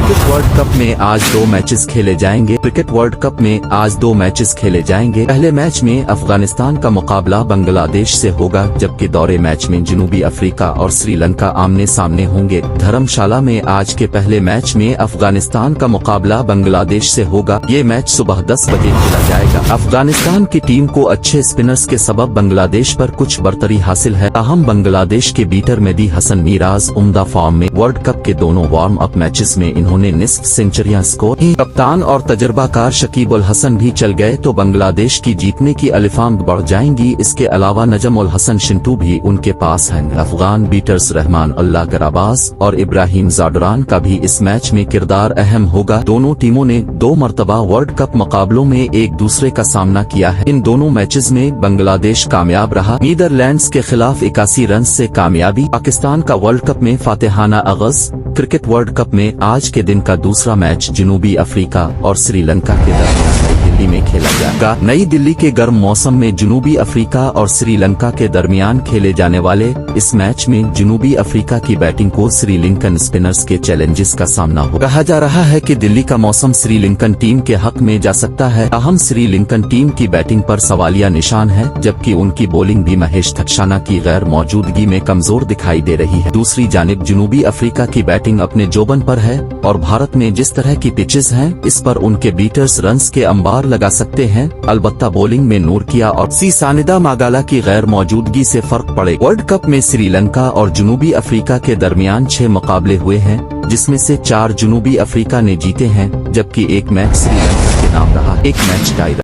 Cricket world cup में आज 2 matches खेले जाएंगे। क्रिकेट वर्ल्ड कप में आज 2 मैचेस खेले जाएंगे। पहले मैच में अफगानिस्तान का मुकाबला बांग्लादेश से होगा, जबकि दौरे मैच में जनूबी अफ्रीका और श्रीलंका आमने सामने होंगे। धर्मशाला में आज के पहले मैच में अफगानिस्तान का मुकाबला बांग्लादेश से होगा। ये मैच सुबह 10 बजे खेला जाएगा। अफगानिस्तान की टीम को अच्छे स्पिनर्स के सबब बांग्लादेश पर कुछ बरतरी हासिल है। ताहम बांग्लादेश के बीटर मेहदी हसन मिराज उम्दा फॉर्म में। वर्ल्ड कप के दोनों वार्म अप मैचेस में इन्होंने निस्फ सेंचुरियां स्कोर की। कप्तान और तजर्बाकार शकीब उल हसन भी चल गए तो बांग्लादेश की जीतने की अलिफांग बढ़ जाएंगी। इसके अलावा नजम उल हसन शिंटू भी उनके पास हैं। अफगान बीटर्स रहमान अल्लाह गराबाज और इब्राहिम जाडरान का भी इस मैच में किरदार अहम होगा। दोनों टीमों ने 2 मरतबा वर्ल्ड कप मुकाबलों में एक दूसरे का सामना किया है। इन दोनों मैचेस में बांग्लादेश कामयाब रहा। नीदरलैंड्स के खिलाफ 81 रन से कामयाबी। पाकिस्तान का वर्ल्ड कप में फातिहाना आगाज। क्रिकेट वर्ल्ड कप में आज के दिन का दूसरा मैच जनूबी अफ्रीका और श्रीलंका के दरमियान नई दिल्ली में खेला जाएगा। नई दिल्ली के गर्म मौसम में जनूबी अफ्रीका और श्रीलंका के दरमियान खेले जाने वाले इस मैच में जनूबी अफ्रीका की बैटिंग को श्रीलंकन स्पिनर्स के चैलेंजेस का सामना हो। कहा जा रहा है कि दिल्ली का मौसम श्रीलंकन टीम के हक में जा सकता है। अहम श्रीलंकन टीम की बैटिंग पर सवालिया निशान है, जबकि उनकी बॉलिंग भी महेश थक्शाना की गैर मौजूदगी में कमजोर दिखाई दे रही है। दूसरी जानिब जनूबी अफ्रीका की बैटिंग अपने जोबन पर है और भारत में जिस तरह की पिचेस हैं इस पर उनके बीटर्स रन्स के अंबार लगा सकते हैं। अलबत्ता बॉलिंग में नूर किया और सी सानिदा मागाला की गैर मौजूदगी से फर्क पड़े। वर्ल्ड कप में श्रीलंका और जनूबी अफ्रीका के दरमियान 6 मुकाबले हुए हैं, जिसमें से 4 जनूबी अफ्रीका ने जीते हैं, जबकि एक मैच श्रीलंका के नाम रहा। एक मैच टाई।